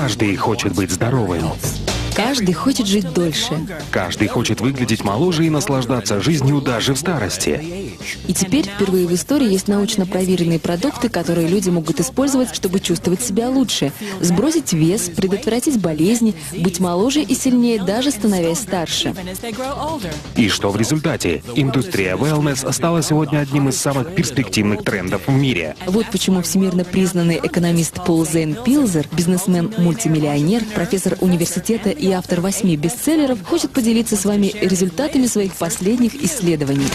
Каждый хочет быть здоровым. Каждый хочет жить дольше. Каждый хочет выглядеть моложе и наслаждаться жизнью даже в старости. И теперь впервые в истории есть научно проверенные продукты, которые люди могут использовать, чтобы чувствовать себя лучше, сбросить вес, предотвратить болезни, быть моложе и сильнее, даже становясь старше. И что в результате? Индустрия wellness стала сегодня одним из самых перспективных трендов в мире. Вот почему всемирно признанный экономист Пол Зейн Пилзер, бизнесмен-мультимиллионер, профессор университета и автор 8 бестселлеров, хочет поделиться с вами результатами своих последних исследований.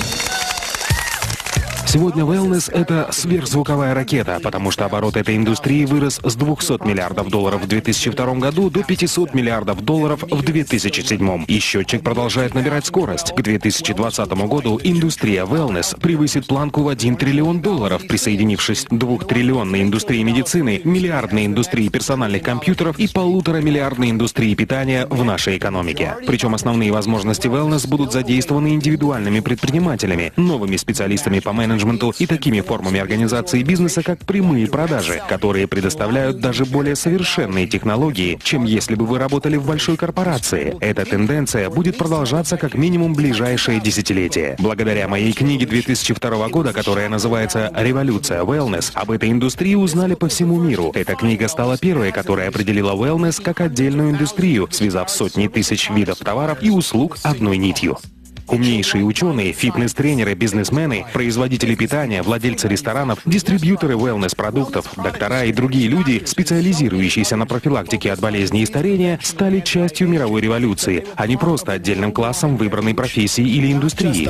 Сегодня wellness — это сверхзвуковая ракета, потому что оборот этой индустрии вырос с $200 миллиардов в 2002 году до $500 миллиардов в 2007. И счетчик продолжает набирать скорость. К 2020 году индустрия wellness превысит планку в $1 триллион, присоединившись к 2-триллионной индустрии медицины, миллиардной индустрии персональных компьютеров и 1,5-миллиардной индустрии питания в нашей экономике. Причем основные возможности wellness будут задействованы индивидуальными предпринимателями, новыми специалистами по менеджменту и такими формами организации бизнеса, как прямые продажи, которые предоставляют даже более совершенные технологии, чем если бы вы работали в большой корпорации. Эта тенденция будет продолжаться как минимум ближайшее десятилетие. Благодаря моей книге 2002 года, которая называется «Революция wellness», об этой индустрии узнали по всему миру. Эта книга стала первой, которая определила wellness как отдельную индустрию, связав сотни тысяч видов товаров и услуг одной нитью. Умнейшие ученые, фитнес-тренеры, бизнесмены, производители питания, владельцы ресторанов, дистрибьюторы wellness-продуктов, доктора и другие люди, специализирующиеся на профилактике от болезней и старения, стали частью мировой революции, а не просто отдельным классом выбранной профессии или индустрии.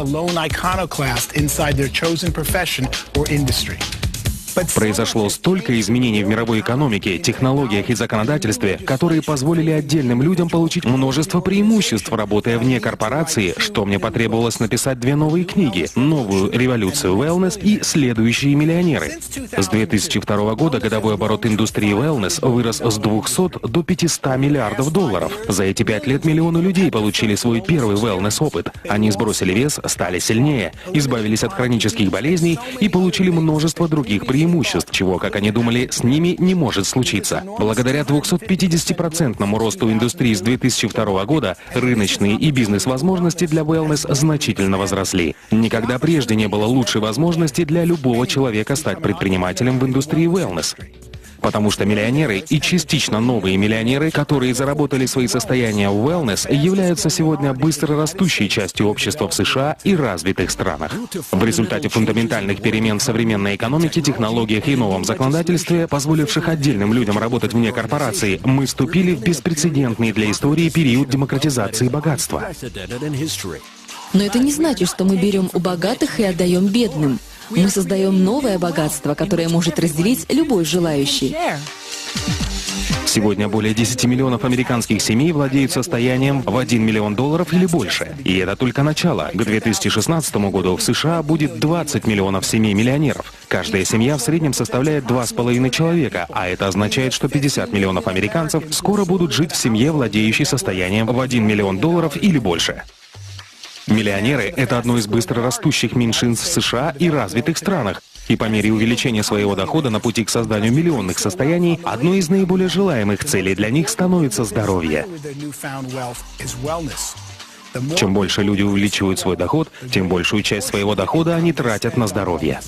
Произошло столько изменений в мировой экономике, технологиях и законодательстве, которые позволили отдельным людям получить множество преимуществ, работая вне корпорации, что мне потребовалось написать 2 новые книги: «Новую революцию wellness» и «Следующие миллионеры». С 2002 года годовой оборот индустрии wellness вырос с 200 до $500 миллиардов. За эти 5 лет миллионы людей получили свой первый wellness-опыт. Они сбросили вес, стали сильнее, избавились от хронических болезней и получили множество других преимуществ, чего, как они думали, с ними не может случиться. Благодаря 250% росту индустрии с 2002 года рыночные и бизнес-возможности для wellness значительно возросли. Никогда прежде не было лучшей возможности для любого человека стать предпринимателем в индустрии wellness. Потому что миллионеры и частично новые миллионеры, которые заработали свои состояния в wellness, являются сегодня быстро растущей частью общества в США и развитых странах. В результате фундаментальных перемен в современной экономике, технологиях и новом законодательстве, позволивших отдельным людям работать вне корпорации, мы вступили в беспрецедентный для истории период демократизации богатства. Но это не значит, что мы берем у богатых и отдаем бедным. Мы создаем новое богатство, которое может разделить любой желающий. Сегодня более 10 миллионов американских семей владеют состоянием в $1 миллион или больше. И это только начало. К 2016 году в США будет 20 миллионов семей-миллионеров. Каждая семья в среднем составляет 2,5 человека, а это означает, что 50 миллионов американцев скоро будут жить в семье, владеющей состоянием в $1 миллион или больше. Миллионеры — это одно из быстро растущих меньшинств в США и развитых странах. И по мере увеличения своего дохода на пути к созданию миллионных состояний, одной из наиболее желаемых целей для них становится здоровье. Чем больше люди увеличивают свой доход, тем большую часть своего дохода они тратят на здоровье.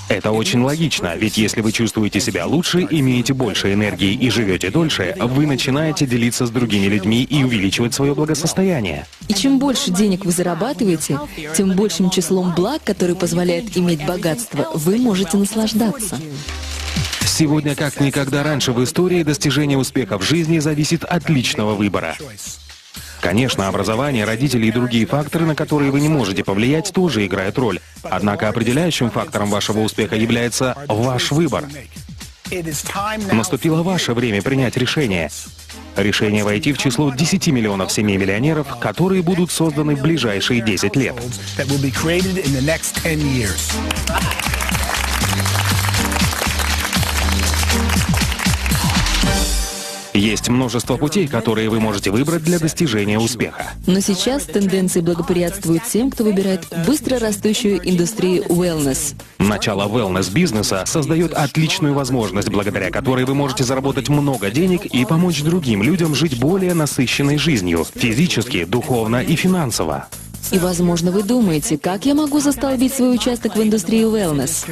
Это очень логично, ведь если вы чувствуете себя лучше, имеете больше энергии и живете дольше, вы начинаете делиться с другими людьми и увеличивать свое благосостояние. И чем больше денег вы зарабатываете, тем большим числом благ, которые позволяют иметь богатство, вы можете наслаждаться. Сегодня, как никогда раньше в истории, достижение успеха в жизни зависит от личного выбора. Конечно, образование, родители и другие факторы, на которые вы не можете повлиять, тоже играют роль. Однако определяющим фактором вашего успеха является ваш выбор. Наступило ваше время принять решение. Решение войти в число 10 миллионов семей-миллионеров, которые будут созданы в ближайшие 10 лет. Есть множество путей, которые вы можете выбрать для достижения успеха. Но сейчас тенденции благоприятствуют тем, кто выбирает быстро растущую индустрию wellness. Начало wellness-бизнеса создает отличную возможность, благодаря которой вы можете заработать много денег и помочь другим людям жить более насыщенной жизнью, физически, духовно и финансово. И, возможно, вы думаете, как я могу застолбить свой участок в индустрии wellness?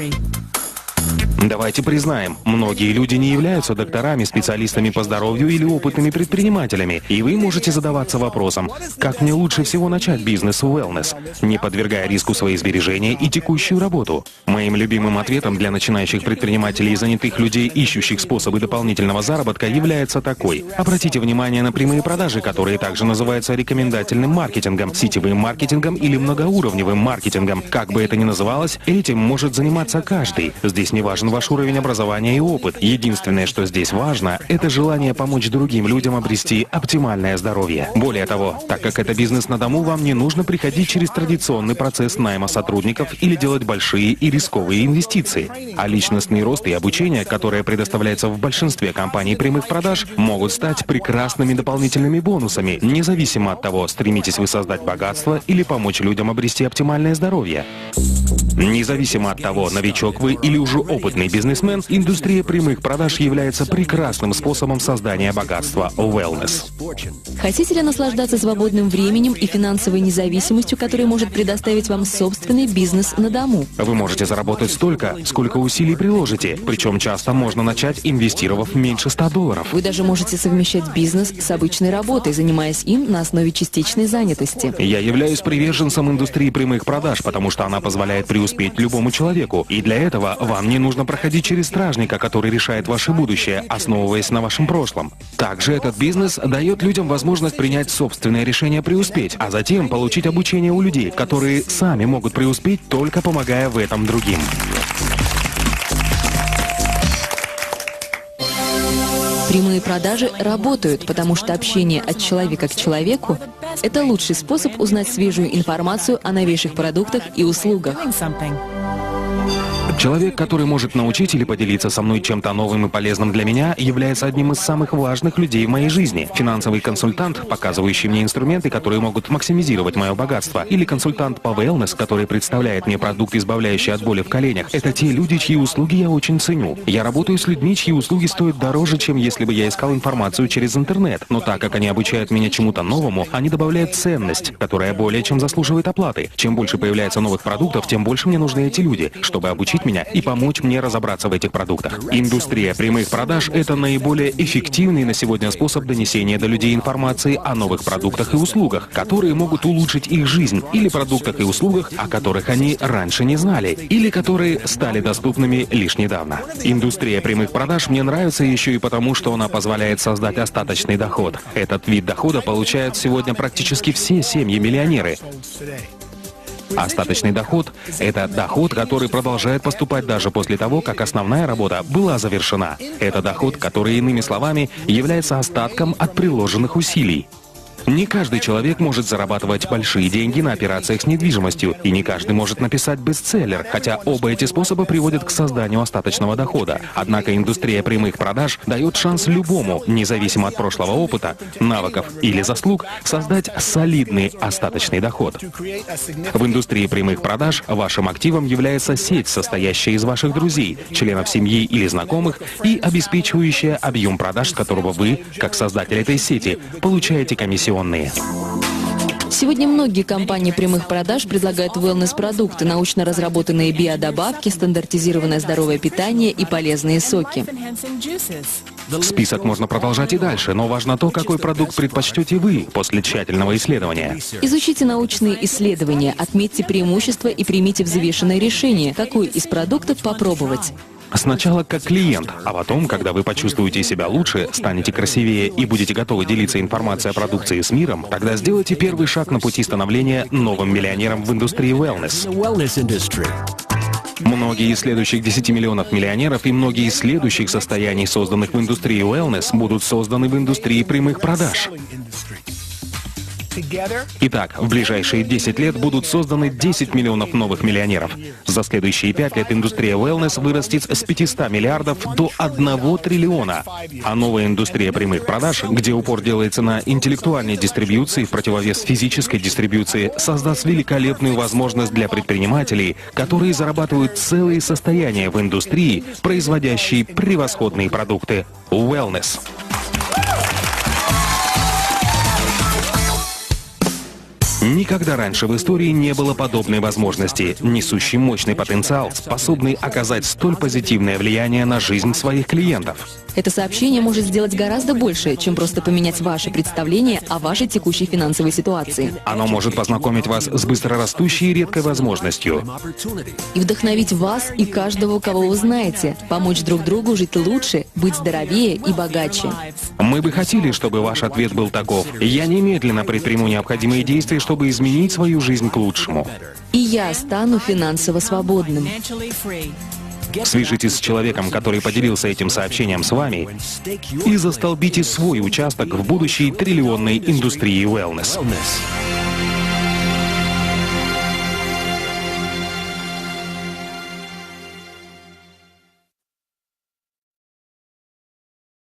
Давайте признаем, многие люди не являются докторами, специалистами по здоровью или опытными предпринимателями, и вы можете задаваться вопросом, как мне лучше всего начать бизнес в wellness, не подвергая риску свои сбережения и текущую работу. Моим любимым ответом для начинающих предпринимателей и занятых людей, ищущих способы дополнительного заработка, является такой. Обратите внимание на прямые продажи, которые также называются рекомендательным маркетингом, сетевым маркетингом или многоуровневым маркетингом. Как бы это ни называлось, этим может заниматься каждый. Здесь не важен ваш уровень образования и опыт. Единственное, что здесь важно, это желание помочь другим людям обрести оптимальное здоровье. Более того, так как это бизнес на дому, вам не нужно приходить через традиционный процесс найма сотрудников или делать большие и рисковые инвестиции. А личностный рост и обучение, которое предоставляется в большинстве компаний прямых продаж, могут стать прекрасными дополнительными бонусами, независимо от того, стремитесь вы создать богатство или помочь людям обрести оптимальное здоровье. Независимо от того, новичок вы или уже опытный бизнесмен, индустрия прямых продаж является прекрасным способом создания богатства в wellness. Хотите ли наслаждаться свободным временем и финансовой независимостью, которую может предоставить вам собственный бизнес на дому? Вы можете заработать столько, сколько усилий приложите, причем часто можно начать, инвестировав меньше $100. Вы даже можете совмещать бизнес с обычной работой, занимаясь им на основе частичной занятости. Я являюсь приверженцем индустрии прямых продаж, потому что она позволяет преуспеть любому человеку, и для этого вам не нужно проходить через стражника, который решает ваше будущее, основываясь на вашем прошлом. Также этот бизнес дает людям возможность принять собственное решение преуспеть, а затем получить обучение у людей, которые сами могут преуспеть, только помогая в этом другим. Прямые продажи работают, потому что общение от человека к человеку – это лучший способ узнать свежую информацию о новейших продуктах и услугах. Человек, который может научить или поделиться со мной чем-то новым и полезным для меня, является одним из самых важных людей в моей жизни. Финансовый консультант, показывающий мне инструменты, которые могут максимизировать мое богатство, или консультант по wellness, который представляет мне продукт, избавляющий от боли в коленях, это те люди, чьи услуги я очень ценю. Я работаю с людьми, чьи услуги стоят дороже, чем если бы я искал информацию через интернет. Но так как они обучают меня чему-то новому, они добавляют ценность, которая более чем заслуживает оплаты. Чем больше появляется новых продуктов, тем больше мне нужны эти люди, чтобы обучить меня и помочь мне разобраться в этих продуктах. Индустрия прямых продаж – это наиболее эффективный на сегодня способ донесения до людей информации о новых продуктах и услугах, которые могут улучшить их жизнь, или продуктах и услугах, о которых они раньше не знали, или которые стали доступными лишь недавно. Индустрия прямых продаж мне нравится еще и потому, что она позволяет создать остаточный доход. Этот вид дохода получают сегодня практически все семьи-миллионеры. Остаточный доход – это доход, который продолжает поступать даже после того, как основная работа была завершена. Это доход, который, иными словами, является остатком от приложенных усилий. Не каждый человек может зарабатывать большие деньги на операциях с недвижимостью, и не каждый может написать бестселлер, хотя оба эти способа приводят к созданию остаточного дохода. Однако индустрия прямых продаж дает шанс любому, независимо от прошлого опыта, навыков или заслуг, создать солидный остаточный доход. В индустрии прямых продаж вашим активом является сеть, состоящая из ваших друзей, членов семьи или знакомых, и обеспечивающая объем продаж, с которого вы, как создатель этой сети, получаете комиссионные. Сегодня многие компании прямых продаж предлагают wellness-продукты, научно разработанные биодобавки, стандартизированное здоровое питание и полезные соки. Список можно продолжать и дальше, но важно то, какой продукт предпочтете вы после тщательного исследования. Изучите научные исследования, отметьте преимущества и примите взвешенное решение, какой из продуктов попробовать. Сначала как клиент, а потом, когда вы почувствуете себя лучше, станете красивее и будете готовы делиться информацией о продукции с миром, тогда сделайте первый шаг на пути становления новым миллионером в индустрии wellness. Многие из следующих 10 миллионов миллионеров и многие из следующих состояний, созданных в индустрии wellness, будут созданы в индустрии прямых продаж. Итак, в ближайшие 10 лет будут созданы 10 миллионов новых миллионеров. За следующие 5 лет индустрия wellness вырастет с 500 миллиардов до 1 триллиона. А новая индустрия прямых продаж, где упор делается на интеллектуальной дистрибьюции в противовес физической дистрибьюции, создаст великолепную возможность для предпринимателей, которые зарабатывают целые состояния в индустрии, производящей превосходные продукты. Wellness. Никогда раньше в истории не было подобной возможности, несущей мощный потенциал, способный оказать столь позитивное влияние на жизнь своих клиентов. Это сообщение может сделать гораздо больше, чем просто поменять ваше представление о вашей текущей финансовой ситуации. Оно может познакомить вас с быстрорастущей и редкой возможностью. И вдохновить вас и каждого, кого вы знаете, помочь друг другу жить лучше, быть здоровее и богаче. Мы бы хотели, чтобы ваш ответ был таков: я немедленно предприму необходимые действия, чтобы изменить свою жизнь к лучшему. И я стану финансово свободным. Свяжитесь с человеком, который поделился этим сообщением с вами, и застолбите свой участок в будущей триллионной индустрии wellness.